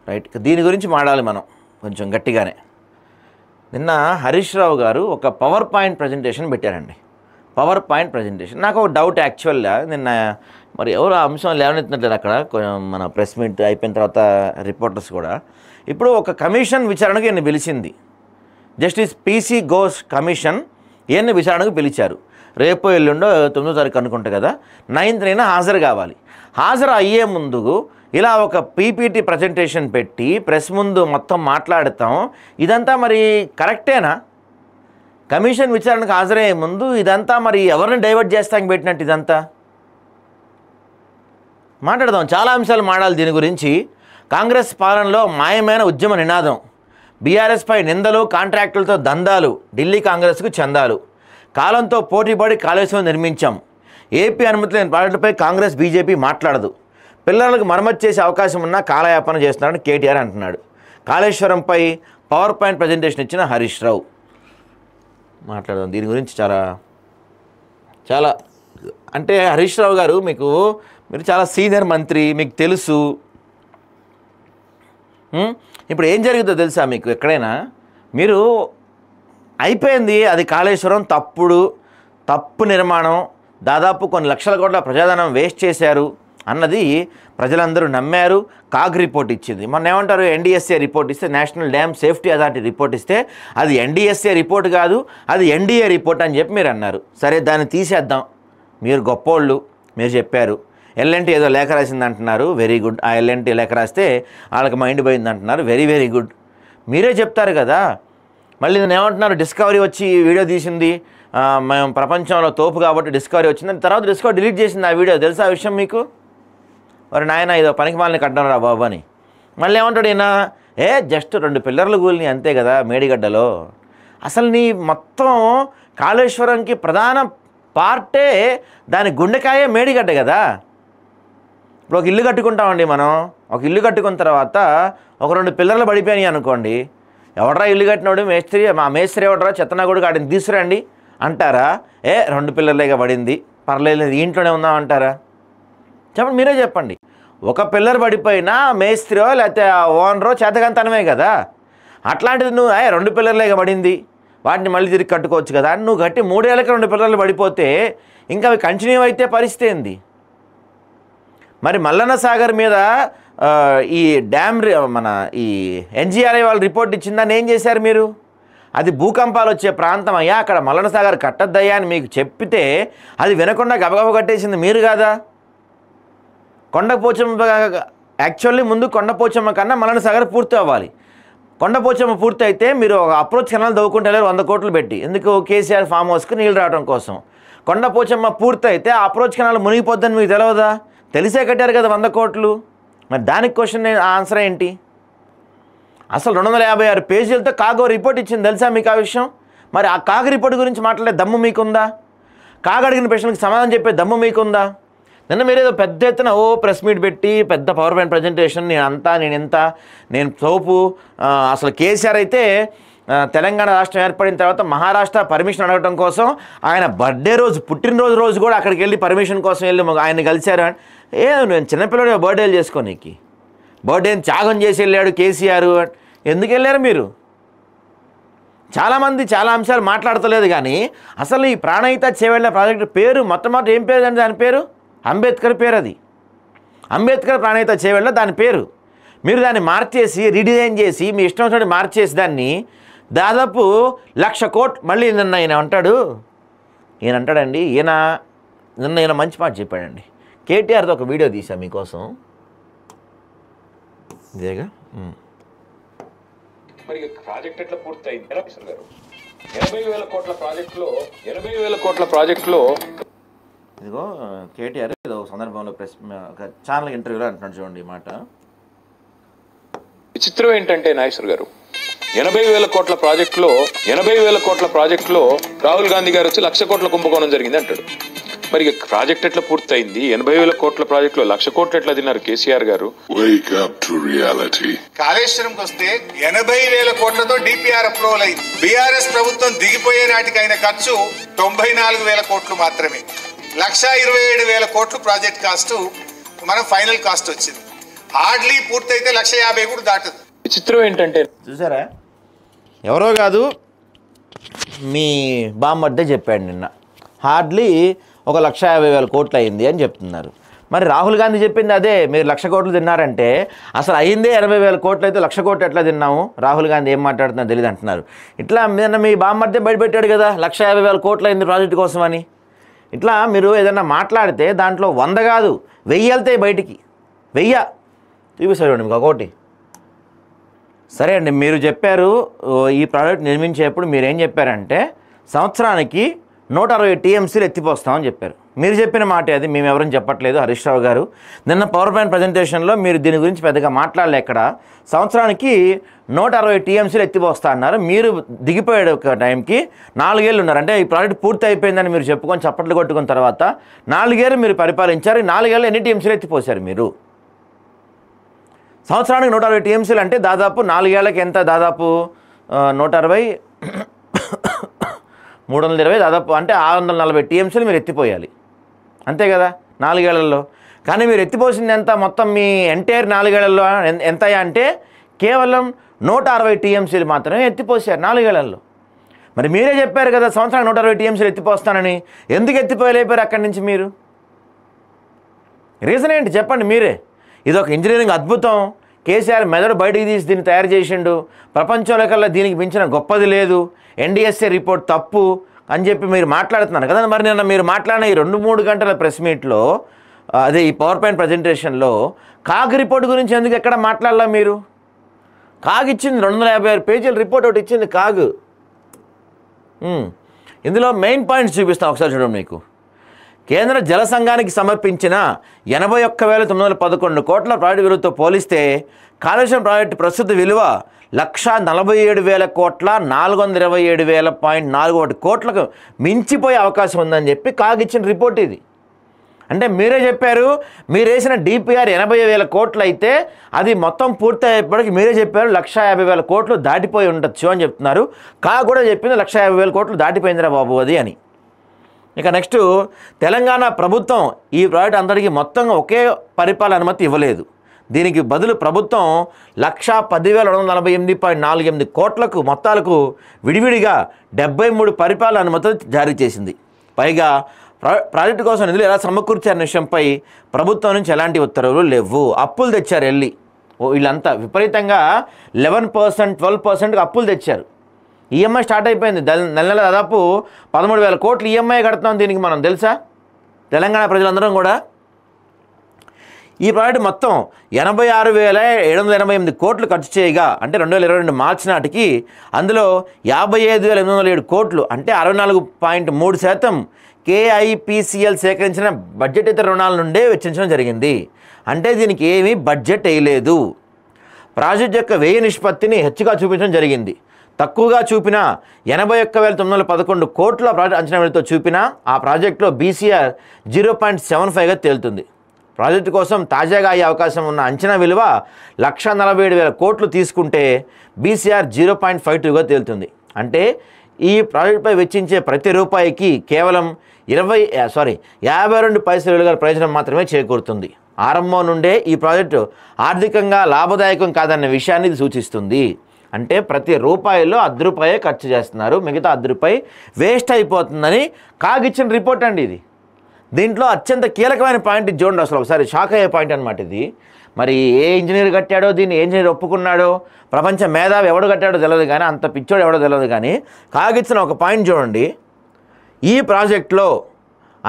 Right. దీని గురించి మాట్లాడాలి మనం కొంచెం గట్టిగానే. నిన్న హరీష్ రావు గారు ఒక పవర్ పాయింట్ ప్రజెంటేషన్ పెట్టారండి. Power point presentation. నాకు ఒక డౌట్ యాక్చువల్గా నిన్న మరి ఎవరు ఆ అంశం లేవనెత్తినట్లేదు అక్కడ మన ప్రెస్ మీట్ అయిపోయిన తర్వాత రిపోర్టర్స్ కూడా. ఇప్పుడు ఒక కమిషన్ విచారణకు ఈయన పిలిచింది, జస్టిస్ పీసీ ఘోష్ కమిషన్ ఈయన్ని విచారణకు పిలిచారు. రేపు ఎల్లుండో 9వ తారీఖు అనుకుంటా కదా, 9th హాజరు కావాలి. హాజరు అయ్యే ముందు ఇలా ఒక పీపీటీ ప్రజెంటేషన్ పెట్టి ప్రెస్ ముందు మొత్తం మాట్లాడతాం, ఇదంతా మరి కరెక్టేనా? కమిషన్ విచారణకు హాజరయ్యే ముందు ఇదంతా మరి ఎవరిని డైవర్ట్ చేస్తానికి పెట్టినట్టు ఇదంతా మాట్లాడదాం. చాలా అంశాలు మాట్లాడాలి దీని గురించి. కాంగ్రెస్ పాలనలో మాయమైన ఉద్యమ నినాదం, బీఆర్ఎస్పై నిందలు, కాంట్రాక్టులతో దందాలు, ఢిల్లీ కాంగ్రెస్కు చందాలు, కాలంతో పోటీపడి కాళేశ్వరం నిర్మించాం, ఏపీ అనుమతి లేని ప్రాజెక్టులపై కాంగ్రెస్ బీజేపీ మాట్లాడదు, పిల్లలకు మరమ్మతు చేసే అవకాశం ఉన్నా కాలయాపన చేస్తున్నాడని కేటీఆర్ అంటున్నాడు. కాళేశ్వరంపై పవర్ పాయింట్ ప్రజెంటేషన్ ఇచ్చిన హరీష్ రావు. మాట్లాడదాం దీని గురించి. చాలా అంటే హరీష్ రావు గారు మీరు చాలా సీనియర్ మంత్రి, మీకు తెలుసు. ఇప్పుడు ఏం జరుగుతుందో తెలుసా మీకు? ఎక్కడైనా మీరు అయిపోయింది అది కాళేశ్వరం తప్పు నిర్మాణం, దాదాపు కొన్ని లక్షల కోట్ల ప్రజాధనం వేస్ట్ చేశారు అన్నది ప్రజలందరూ నమ్మారు. కాగ్ రిపోర్ట్ ఇచ్చింది. మొన్న ఏమంటారు, ఎన్డీఎస్ఏ రిపోర్ట్ ఇస్తే, national dam safety authority report ఇస్తే అది ఎన్డీఎస్ఏ రిపోర్ట్ కాదు, అది ఎన్డీఏ రిపోర్ట్ అని చెప్పి మీరు అన్నారు. సరే దాన్ని తీసేద్దాం, మీరు గొప్పోళ్ళు, మీరు చెప్పారు. ఎల్ఎన్టీ ఏదో లేఖ రాసింది అంటున్నారు, వెరీ గుడ్. ఆ ఎల్ఎన్టీ లేఖ రాస్తే వాళ్ళకి మైండ్ పోయింది అంటున్నారు, వెరీ వెరీ గుడ్. మీరే చెప్తారు కదా. మళ్ళీ నేను ఏమంటున్నారు, డిస్కవరీ వచ్చి వీడియో తీసింది, మేము ప్రపంచంలో తోపు కాబట్టి డిస్కవరీ వచ్చిందని. తర్వాత డిస్కవరీ డిలీట్ చేసింది ఆ వీడియో. తెలుసా ఆ విషయం మీకు? మరి నాయన ఇదో పనికి మాలని కట్టడం రా బాబు అని. మళ్ళీ ఏమంటాడు ఈయన, జస్ట్ 2 పిల్లర్లు కూలిని అంతే కదా మేడిగడ్డలో. అసలు నీ మొత్తం కాళేశ్వరంకి ప్రధాన పార్టే, దాని గుండెకాయే మేడిగడ్డ కదా. ఇప్పుడు ఒక ఇల్లు కట్టుకుంటామండి మనం. ఒక ఇల్లు కట్టుకున్న తర్వాత ఒక 2 పిల్లర్లు పడిపోయినాయి అనుకోండి, ఎవడరా ఇల్లు కట్టినోడు? మేస్త్రి. మా మేస్త్రి ఎవడరా? చెత్తనాగుడికి ఆడిని తీసుకురండి అంటారా? 2 పిల్లర్లేగా పడింది, పర్లేదు ఇంట్లోనే ఉందామంటారా? చెప్పండి, మీరే చెప్పండి. ఒక పిల్లర్ పడిపోయినా మేస్త్రో లేకపోతే ఓనరో చేతకంతనమే కదా. అట్లాంటిది నువ్వు 2 పిల్లర్లేగా పడింది, వాటిని మళ్ళీ తిరిగి కట్టుకోవచ్చు కదా అని నువ్వు కట్టి 3 ఏళ్ళకి 2 పిల్లర్లు పడిపోతే ఇంకా అవి కంటిన్యూ అయితే పరిస్థితి ఏంది? మరి మల్లన్న సాగర్ మీద ఈ డ్యామ్ ఈ ఎన్జీఆర్ఐ వాళ్ళు రిపోర్ట్ ఇచ్చిందని ఏం చేశారు మీరు? అది భూకంపాలు వచ్చే ప్రాంతం అయ్యా, అక్కడ మల్లన్న సాగర్ కట్టద్దయ్యా అని మీకు చెప్పితే అది వినకుండా గబగబ కట్టేసింది మీరు కాదా? కొండపోచమ్మ యాక్చువల్లీ ముందు కొండపోచమ్మ కన్నా మల్లన్న సాగర్ పూర్తి అవ్వాలి. కొండపోచమ్మ పూర్తి అయితే మీరు అప్రోచ్ కెనాల్ దవ్వుకుంటే 100 కోట్లు పెట్టి, ఎందుకు? కేసీఆర్ ఫామ్ హౌస్కి నీళ్ళు రావడం కోసం. కొండపోచమ్మ పూర్తి అయితే అప్రోచ్ కెనాల్ మునిగిపోద్దని మీకు తెలియదా? తెలిసే కట్టారు కదా 100 కోట్లు. మరి దానికి క్వశ్చన్ ఆన్సర్ ఏంటి? అసలు 256 పేజీలతో కాగో రిపోర్ట్ ఇచ్చింది, తెలుసా మీకు ఆ విషయం? మరి ఆ కాగ రిపోర్ట్ గురించి మాట్లాడే దమ్ము మీకుందా? కాగ అడిగిన ప్రశ్నలకు సమాధానం చెప్పే దమ్ము మీకుందా? నిన్న మీరేదో పెద్ద ఎత్తున ప్రెస్ మీట్ పెట్టి పెద్ద పవర్ పాయింట్ ప్రజెంటేషన్, నేను తోపు. అసలు కేసీఆర్ అయితే తెలంగాణ రాష్ట్రం ఏర్పడిన తర్వాత మహారాష్ట్ర పర్మిషన్ అడగడం కోసం ఆయన బర్త్డే రోజు, పుట్టినరోజు రోజు కూడా అక్కడికి వెళ్ళి పర్మిషన్ కోసం వెళ్ళి ఆయన కలిశారు. నేను చిన్నపిల్లడు బర్త్డేలు చేసుకోనీకి, బర్త్డేని త్యాగం చేసి వెళ్ళాడు కేసీఆర్. ఎందుకు వెళ్ళారు మీరు? చాలామంది చాలా అంశాలు మాట్లాడతలేదు కానీ అసలు ఈ ప్రాణహిత చేవెళ్ళ ప్రాజెక్టు పేరు మొట్టమొదటి ఏం పేరు అంటే దాని పేరు అంబేద్కర్ పేరు. అది అంబేద్కర్ ప్రాణహిత చేవెళ్ళ దాని పేరు. మీరు దాన్ని మార్చేసి రీడిజైన్ చేసి మీ ఇష్టం వచ్చినట్టు మార్చేసి దాన్ని దాదాపు 1,00,000 కోట్లు. మళ్ళీ నిన్న ఈయన అంటాడండి, ఈయన మంచి మాట చెప్పాడండి. కేటీఆర్తో ఒక వీడియో తీసా మీకోసం, ఇదేగా. మరి ప్రాజెక్ట్ ఎట్లా పూర్తయింది? 80,000 కోట్ల ప్రాజెక్టులో ఇదిగో కేటీఆర్ ఏదో సందర్భంలో ఒక ఛానల్ ఇంటర్వ్యూలో అంటున్నాడు, చూడండి ఈ మాట. విచిత్రం ఏంటంటే నాగేశ్వర్ గారు, 80,000 కోట్ల ప్రాజెక్టులో రాహుల్ గాంధీ గారు వచ్చి 1,00,000 కోట్ల కుంభకోణం జరిగింది అంటాడు. మరి ప్రాజెక్ట్ ఎట్లా పూర్తయింది? 80,000 కోట్ల ప్రాజెక్టులో 1,00,000 కోట్లు ఎట్లా తిన్నారు కేసీఆర్ గారు? కాళేశ్వరంకి వస్తే 80,000 కోట్లతో డిపిఆర్ అప్రూవల్ అయింది. బీఆర్ఎస్ ప్రభుత్వం దిగిపోయే నాటికి అయిన ఖర్చు 94,000 కోట్లు మాత్రమే. 1,27,000 కోట్లు ప్రాజెక్ట్ కాస్ట్, మనం ఫైనల్ కాస్ట్ వచ్చింది. హార్డ్లీ పూర్తయితే 150,000 కూడా దాటదు. విచిత్రం ఏంటంటే చూసారా, ఎవరో కాదు మీ బామ్మర్దే చెప్పాడు నిన్న, హార్డ్లీ 1,50,000 కోట్లు అయింది అని చెప్తున్నారు. మరి రాహుల్ గాంధీ చెప్పింది అదే, మీరు 1,00,000 కోట్లు తిన్నారంటే అసలు అయిందే 80,000 కోట్లు అయితే 1,00,000 కోట్లు ఎట్లా తిన్నాము, రాహుల్ గాంధీ ఏం మాట్లాడుతున్నారు తెలియదు అంటున్నారు. ఇట్లా నిన్న మీ బామ్మర్దే బయటపెట్టాడు కదా 1,50,000 కోట్లు అయింది ప్రాజెక్టు కోసం అని. ఇట్లా మీరు ఏదన్నా మాట్లాడితే దాంట్లో 100 కాదు 1000 వెళ్తాయి బయటికి, 1000 చూపిస్తాడు మీకు ఒకటి. సరే అండి, మీరు చెప్పారు ఈ ప్రాజెక్ట్ నిర్మించేప్పుడు మీరేం చెప్పారంటే సంవత్సరానికి 160 TMCలు ఎత్తిపోస్తామని చెప్పారు. మీరు చెప్పిన మాట అది, మేము ఎవరైనా చెప్పట్లేదు. హరీష్ రావు గారు నిన్న పవర్ పాయింట్ ప్రజెంటేషన్లో మీరు దీని గురించి పెద్దగా మాట్లాడలే. ఎక్కడ సంవత్సరానికి 160 TMCలు ఎత్తిపోస్తా అన్నారు. మీరు దిగిపోయాడు ఒక టైంకి 4 ఏళ్ళు ఉన్నారు. అంటే ఈ ప్రాజెక్ట్ పూర్తి అయిపోయిందని మీరు చెప్పుకొని చప్పట్లు కొట్టుకున్న తర్వాత 4 ఏళ్ళు మీరు పరిపాలించారు. ఈ 4 ఏళ్ళు ఎన్ని TMCలు ఎత్తిపోసారు మీరు? సంవత్సరానికి 160 TMCలు అంటే దాదాపు 4 ఏళ్ళకి ఎంత, దాదాపు 160 320 దాదాపు అంటే 640 TMCలు మీరు ఎత్తిపోయాలి, అంతే కదా 4 ఏళ్లలో. కానీ మీరు ఎత్తిపోసింది ఎంత మొత్తం మీ ఎంటైర్ 4 ఏళ్లలో ఎంత అంటే కేవలం 160 TMCలు మాత్రమే ఎత్తిపోసారు 4 ఏళ్లలో. మరి మీరే చెప్పారు కదా సంవత్సరానికి 160 TMCలు ఎత్తిపోస్తానని, ఎందుకు ఎత్తిపోయలేపారు అక్కడి నుంచి మీరు? రీజన్ ఏంటి చెప్పండి మీరే. ఇది ఒక ఇంజనీరింగ్ అద్భుతం, కేసీఆర్ మెదడు బయటికి తీసి దీన్ని తయారు చేసిండు, ప్రపంచంలో కల్లా దీనికి మించిన గొప్పది లేదు, NDSA రిపోర్ట్ తప్పు అని చెప్పి మీరు మాట్లాడుతున్నారు కదా. మరి నిన్న మీరు మాట్లాడిన ఈ 2-3 గంటల ప్రెస్ మీట్లో, అదే ఈ పవర్ పాయింట్ ప్రజెంటేషన్లో కాగ్ రిపోర్ట్ గురించి ఎందుకు ఎక్కడ మాట్లాడాలా మీరు? కాగ్ ఇచ్చింది 256 పేజీల రిపోర్ట్ ఒకటి ఇచ్చింది కాగ్. ఇందులో మెయిన్ పాయింట్స్ చూపిస్తాను ఒకసారి చూడండి మీకు. కేంద్ర జల సంఘానికి సమర్పించిన 81,911 కోట్ల ప్రాజెక్టు విలువతో పోలిస్తే కాళేశ్వరం ప్రాజెక్టు ప్రస్తుత విలువ 1,47,000 కోట్ల 427,000.41 కోట్లకు మించిపోయే అవకాశం ఉందని చెప్పి కాగ్ ఇచ్చిన రిపోర్ట్ ఇది. అంటే మీరే చెప్పారు, మీరు వేసిన DPR 80,000 కోట్లు అయితే అది మొత్తం పూర్తి అయ్యేప్పటికి మీరే చెప్పారు 1,50,000 కోట్లు దాటిపోయి ఉండొచ్చు అని చెప్తున్నారు. కాగ్ కూడా చెప్పింది 1,50,000 కోట్లు దాటిపోయిందిరా బాబు అది అని. ఇక నెక్స్ట్, తెలంగాణ ప్రభుత్వం ఈ ప్రాజెక్ట్ అందరికీ మొత్తం ఒకే పరిపాలన అనుమతి ఇవ్వలేదు. దీనికి బదులు ప్రభుత్వం 1,10,248.48 కోట్లకు మొత్తాలకు విడివిడిగా 73 పరిపాలన అనుమతులు జారీ చేసింది. పైగా ప్రాజెక్టు కోసం నిధులు ఎలా సమకూర్చారనే విషయంపై ప్రభుత్వం నుంచి ఎలాంటి ఉత్తర్వులు లేవు. అప్పులు తెచ్చారు వెళ్ళి వీళ్ళంతా విపరీతంగా 11%, 12% అప్పులు తెచ్చారు. EMI స్టార్ట్ అయిపోయింది, నెల దాదాపు 13,000 కోట్లు EMI కడుతున్నాం దీనికి మనం, తెలుసా తెలంగాణ ప్రజలందరం కూడా. ఈ ప్రాజెక్టు మొత్తం 86,788 కోట్లు ఖర్చు చేయగా, అంటే 2022 మార్చి నాటికి అందులో 55,807 కోట్లు అంటే 64.3% KIPCL సేకరించిన బడ్జెట్ ఇతర రుణాల నుండే వెచ్చించడం జరిగింది. అంటే దీనికి ఏమీ బడ్జెట్ వేయలేదు. ప్రాజెక్ట్ యొక్క వ్యయ నిష్పత్తిని హెచ్చుగా చూపించడం జరిగింది. తక్కువగా చూపిన 81,911 కోట్ల ప్రాజెక్ట్ అంచనా విలువతో చూపిన ఆ ప్రాజెక్టులో BCR 0.75గా తేలుతుంది. ప్రాజెక్టు కోసం తాజాగా అయ్యే అవకాశం ఉన్న అంచనా విలువ 1,47,000 కోట్లు తీసుకుంటే BCR 0.52గా తేలుతుంది. అంటే ఈ ప్రాజెక్టుపై వెచ్చించే ప్రతి రూపాయికి కేవలం 52 పైసలు విలువ ప్రయోజనం మాత్రమే చేకూరుతుంది. ఆరంభం నుండే ఈ ప్రాజెక్టు ఆర్థికంగా లాభదాయకం కాదన్న విషయాన్ని ఇది సూచిస్తుంది. అంటే ప్రతి రూపాయిలో ₹1 ఖర్చు చేస్తున్నారు, మిగతా ₹1 వేస్ట్ అయిపోతుందని కాగిచ్చిన రిపోర్ట్ అండి ఇది. దీంట్లో అత్యంత కీలకమైన పాయింట్ ఇది చూడండి, అసలు ఒకసారి షాక్ అయ్యే పాయింట్ అనమాట ఇది. మరి ఏ ఇంజనీర్ కట్టాడో దీన్ని, ఏ ఇంజనీర్ ఒప్పుకున్నాడో, ప్రపంచ మేధావి ఎవడు కట్టాడో తెలియదు కానీ, అంత పిచ్చోడు ఎవడో తెలియదు కానీ, కాగిచ్చిన ఒక పాయింట్ చూడండి. ఈ ప్రాజెక్టులో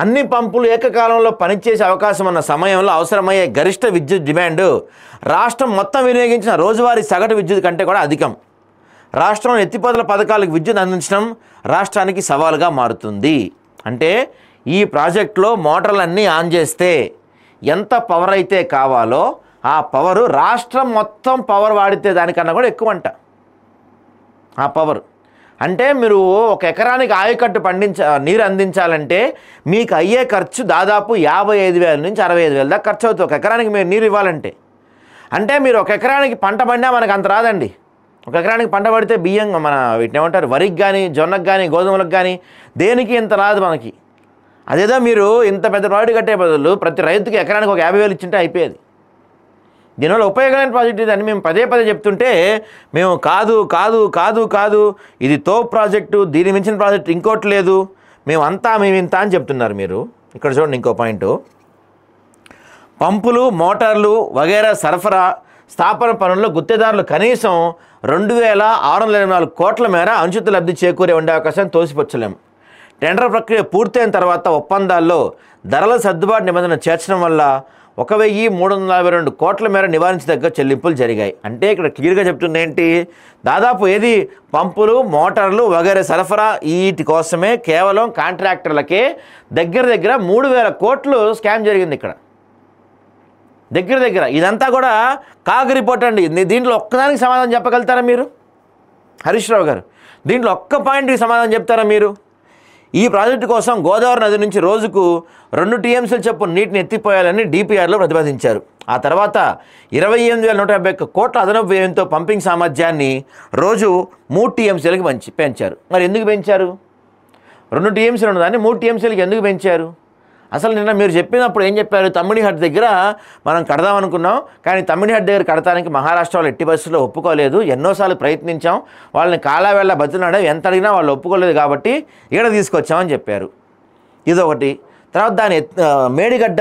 అన్ని పంపులు ఏకకాలంలో పనిచేసే అవకాశం ఉన్న సమయంలో అవసరమయ్యే గరిష్ట విద్యుత్ డిమాండ్ రాష్ట్రం మొత్తం వినియోగించిన రోజువారీ సగటు విద్యుత్ కంటే కూడా అధికం. రాష్ట్రం ఎత్తిపోతల పథకాలకు విద్యుత్ అందించడం రాష్ట్రానికి సవాలుగా మారుతుంది. అంటే ఈ ప్రాజెక్టులో మోటార్లన్నీ ఆన్ చేస్తే ఎంత పవర్ అయితే కావాలో ఆ పవరు రాష్ట్రం మొత్తం పవర్ వాడితే దానికన్నా కూడా ఎక్కువ అంట ఆ పవర్. అంటే మీరు ఒక ఎకరానికి ఆయకట్టు నీరు అందించాలంటే మీకు అయ్యే ఖర్చు దాదాపు 55,000 నుంచి 65,000 దాకా ఖర్చు అవుతుంది ఒక ఎకరానికి మీరు నీరు ఇవ్వాలంటే. అంటే మీరు ఒక ఎకరానికి పంట పండినా మనకు అంత రాదండి. ఒక ఎకరానికి పంట పడితే బియ్యం మన వీటిని ఏమంటారు, వరికి కానీ జొన్నకు కానీ గోధుమలకు కానీ దేనికి ఇంత రాదు మనకి. అదేదో మీరు ఇంత పెద్ద ప్రాజెక్టు కట్టే బదులు ప్రతి రైతుకి ఎకరానికి ఒక 50,000 ఇచ్చింటే అయిపోయేది. దీనివల్ల ఉపయోగమైన ప్రాజెక్ట్ ఇది అని మేము పదే పదే చెప్తుంటే మేము కాదు కాదు కాదు కాదు ఇది తోపు ప్రాజెక్టు, దీని మించిన ప్రాజెక్టు ఇంకోటి లేదు, మేము ఇంత అని చెప్తున్నారు మీరు. ఇక్కడ చూడండి ఇంకో పాయింట్, పంపులు మోటార్లు వగైరా సరఫరా స్థాపన పనుల్లో గుత్తేదారులు కనీసం 2,624 కోట్ల మేర అంచుత లబ్ధి చేకూరే ఉండే అవకాశం తోసిపుచ్చలేం. టెండర్ ప్రక్రియ పూర్తయిన తర్వాత ఒప్పందాల్లో ధరల సర్దుబాటు నిబంధన చేర్చడం వల్ల 1,342 కోట్ల మేర నివారించదగ్గ చెల్లింపులు జరిగాయి. అంటే ఇక్కడ క్లియర్గా చెప్తుంది ఏంటి, దాదాపు ఏది పంపులు మోటార్లు వగైరా సరఫరా వీటి కోసమే కేవలం కాంట్రాక్టర్లకే దగ్గర 3,000 కోట్లు స్కామ్ జరిగింది ఇక్కడ దగ్గర. ఇదంతా కూడా కాగ్ రిపోర్ట్ అండి. దీంట్లో ఒక్కదానికి సమాధానం చెప్పగలుగుతారా మీరు హరీష్ రావు గారు? దీంట్లో ఒక్క పాయింట్కి సమాధానం చెప్తారా మీరు? ఈ ప్రాజెక్టు కోసం గోదావరి నది నుంచి రోజుకు 2 టీఎంసీల చొప్పున నీటిని ఎత్తిపోయాలని డిపిఆర్లో ప్రతిపాదించారు. ఆ తర్వాత 28,151 కోట్ల అదనపు వ్యయంతో పంపింగ్ సామర్థ్యాన్ని రోజు 3 టీఎంసీలకి పెంచారు. మరి ఎందుకు పెంచారు? 2 టీఎంసీలు ఉన్నదాన్ని 3 టీఎంసీలకి ఎందుకు పెంచారు? అసలు నిన్న మీరు చెప్పినప్పుడు ఏం చెప్పారు, తమ్మిడిహట్ దగ్గర మనం కడదాం అనుకున్నాం, కానీ తమ్మిడిహట్ దగ్గర కడతానికి మహారాష్ట్ర వాళ్ళు ఎట్టి బస్సులో ఒప్పుకోలేదు, ఎన్నోసార్లు ప్రయత్నించాం, వాళ్ళని కాలావేళ బతునాడే ఎంత అడిగినా వాళ్ళు ఒప్పుకోలేదు కాబట్టి ఈడ తీసుకొచ్చామని చెప్పారు. ఇదొకటి. తర్వాత దాని మేడిగడ్డ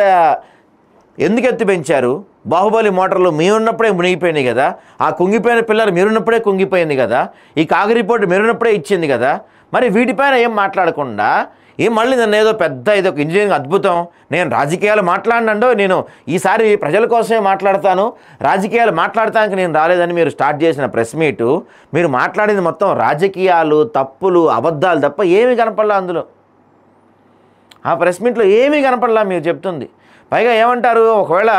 ఎందుకు ఎత్తి పెంచారు? బాహుబలి మోటార్లు మీరున్నప్పుడే మునిగిపోయినాయి కదా, ఆ కుంగిపోయిన పిల్లలు మీరున్నప్పుడే కుంగిపోయింది కదా, ఈ కాగ్ రిపోర్ట్ మీరున్నప్పుడే ఇచ్చింది కదా, మరి వీటిపైన ఏం మాట్లాడకుండా మళ్ళీ నన్ను ఏదో పెద్ద ఇదొక ఇంజనీరింగ్ అద్భుతం, నేను రాజకీయాలు మాట్లాడినండో, నేను ఈసారి ప్రజల కోసమే మాట్లాడతాను, రాజకీయాలు మాట్లాడటానికి నేను రాలేదని మీరు స్టార్ట్ చేసిన ప్రెస్ మీటు, మీరు మాట్లాడింది మొత్తం రాజకీయాలు, తప్పులు, అబద్ధాలు తప్ప ఏమీ కనపడలా అందులో. ఆ ప్రెస్ మీట్లో ఏమీ కనపడలా మీరు చెప్తుంది. పైగా ఏమంటారు, ఒకవేళ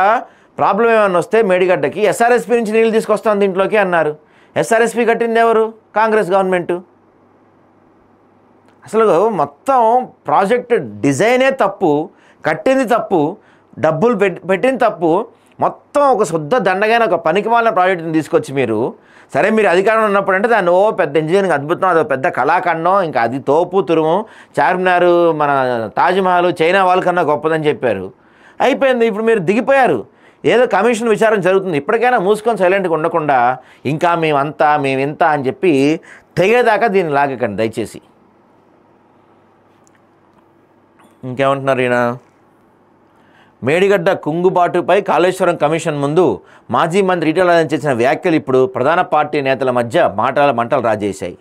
ప్రాబ్లం ఏమన్నా వస్తే మేడిగడ్డకి ఎస్ఆర్ఎస్పీ నుంచి నీళ్ళు తీసుకొస్తాను దీంట్లోకి అన్నారు. ఎస్ఆర్ఎస్పీ కట్టింది ఎవరు? కాంగ్రెస్ గవర్నమెంటు. అసలు మొత్తం ప్రాజెక్ట్ డిజైనే తప్పు, కట్టింది తప్పు, డబ్బులు పెట్టింది తప్పు, మొత్తం ఒక శుద్ధ దండగైన ఒక పనికిమాలిన ప్రాజెక్టుని తీసుకొచ్చి మీరు సరే మీరు అధికారంలో ఉన్నప్పుడు అంటే దాన్ని పెద్ద ఇంజనీరింగ్ అద్భుతం, అదో పెద్ద కళాఖండం, ఇంకా అది తోపు తురుము, చార్మినార్, మన తాజ్మహల్ చైనా వాళ్ళకన్నా గొప్పదని చెప్పారు. అయిపోయింది. ఇప్పుడు మీరు దిగిపోయారు. ఏదో కమిషన్ విచారణ జరుగుతుంది, ఇప్పటికైనా మూసుకొని సైలెంట్గా ఉండకుండా ఇంకా మేమింత అని చెప్పి తెగేదాకా దీన్ని లాగకండి దయచేసి. ఇంకేమంటున్నారు ఈయన, మేడిగడ్డ కుంగుబాటుపై కాళేశ్వరం కమిషన్ ముందు మాజీ మంత్రి ఈటెల రాజేందర్ చేసిన వ్యాఖ్యలు ఇప్పుడు ప్రధాన పార్టీ నేతల మధ్య మంటలు రాజేశాయి.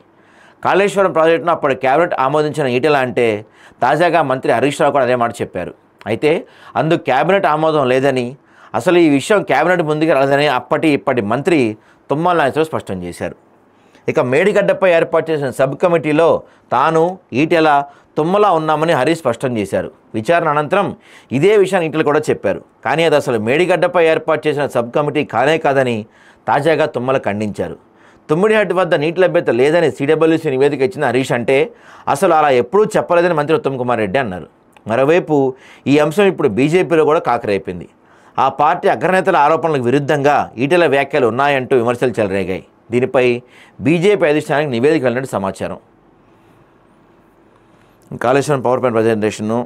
కాళేశ్వరం ప్రాజెక్టును అప్పుడు కేబినెట్ ఆమోదించిన ఈటెల అంటే తాజాగా మంత్రి హరీష్ రావు కూడా అదే మాట చెప్పారు. అయితే అందుకు కేబినెట్ ఆమోదం లేదని, అసలు ఈ విషయం కేబినెట్ ముందుకు రాలేదని ఇప్పటి మంత్రి తుమ్మల నాగేశ్వరరావు స్పష్టం చేశారు. ఇక మేడిగడ్డపై ఏర్పాటు చేసిన సబ్ కమిటీలో తాను ఈటెల తుమ్మల ఉన్నామని హరీష్ స్పష్టం చేశారు. విచారణ అనంతరం ఇదే విషయాన్ని ఈటెల కూడా చెప్పారు. కానీ అది అసలు మేడిగడ్డపై ఏర్పాటు చేసిన సబ్ కమిటీ కానే కాదని తాజాగా తుమ్మల ఖండించారు. తుమ్మిడిహట్టు వద్ద నీటి లభ్యత లేదని సిడబ్ల్యూసీ నివేదిక ఇచ్చిన హరీష్ అంటే అసలు అలా ఎప్పుడూ చెప్పలేదని మంత్రి ఉత్తమ్ కుమార్ రెడ్డి అన్నారు. మరోవైపు ఈ అంశం ఇప్పుడు బీజేపీలో కూడా కాకరైపోయింది. ఆ పార్టీ అగ్రనేతల ఆరోపణలకు విరుద్ధంగా ఈటెల వ్యాఖ్యలు ఉన్నాయంటూ విమర్శలు చెలరేగాయి. దీనిపై బీజేపీ అధిష్టానానికి నివేదిక వెళ్ళినట్టు సమాచారం. కాళేశ్వరం పవర్ ప్లాంట్ ప్రజెంటేషను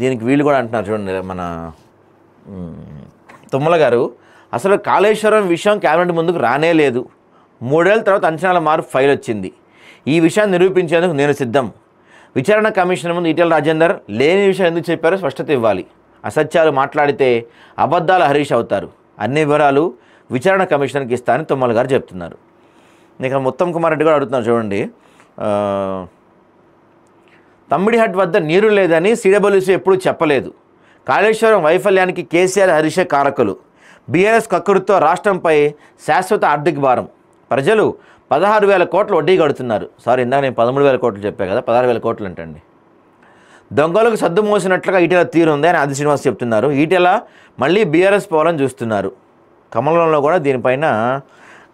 దీనికి వీళ్ళు కూడా అంటున్నారు చూడండి, మన తుమ్మల గారు అసలు కాళేశ్వరం విషయం కేబినెట్ ముందుకు రానే లేదు, 3 ఏళ్ల తర్వాత అంచనాల మార్పు ఫైల్ వచ్చింది, ఈ విషయాన్ని నిరూపించేందుకు నేను సిద్ధం, విచారణ కమిషన్ ముందు ఈటెల రాజేందర్ లేని విషయం ఎందుకు చెప్పారో స్పష్టత ఇవ్వాలి, అసత్యాలు మాట్లాడితే అబద్ధాలు హరీష్ అవుతారు, అన్ని వివరాలు విచారణ కమిషన్కి ఇస్తానని తుమ్మల గారు చెప్తున్నారు. ఇక ఉత్తమ్ కుమార్ రెడ్డి కూడా అడుగుతున్నారు చూడండి, తమ్మిడిహట్ వద్ద నీరు లేదని సిడబ్ల్యూసీ ఎప్పుడూ చెప్పలేదు, కాళేశ్వరం వైఫల్యానికి కేసీఆర్ హరీషే కారకులు, బీఆర్ఎస్ కక్కురుతో రాష్ట్రంపై శాశ్వత ఆర్థిక భారం, ప్రజలు 16,000 కోట్లు వడ్డీ కడుతున్నారు, ఇందాక నేను 13,000 కోట్లు చెప్పాను కదా, 16,000 కోట్లు అంటండి, దొంగలకు సద్దు మోసినట్లుగా ఈటెల తీరుంది అని ఆది శ్రీనివాస్ చెప్తున్నారు. ఈటెల మళ్ళీ బీఆర్ఎస్ పోవాలని చూస్తున్నారు. కమలంలో కూడా దీనిపైన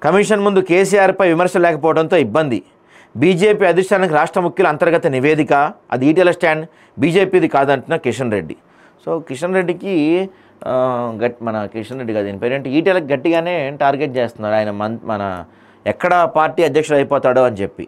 కమిషన్ ముందు కేసీఆర్పై విమర్శ లేకపోవడంతో ఇబ్బంది, బీజేపీ అధిష్టానానికి రాష్ట్ర ముఖ్యుల అంతర్గత నివేదిక, అది ఈటెల స్టాండ్, బీజేపీది కాదంటున్న కిషన్ రెడ్డి. సో కిషన్ రెడ్డికి మన కిషన్ రెడ్డి కాదు దీని పేరేంటి, ఈటెలకు గట్టిగానే టార్గెట్ చేస్తున్నారు ఆయన, మన ఎక్కడ పార్టీ అధ్యక్షుడు అయిపోతాడో అని చెప్పి.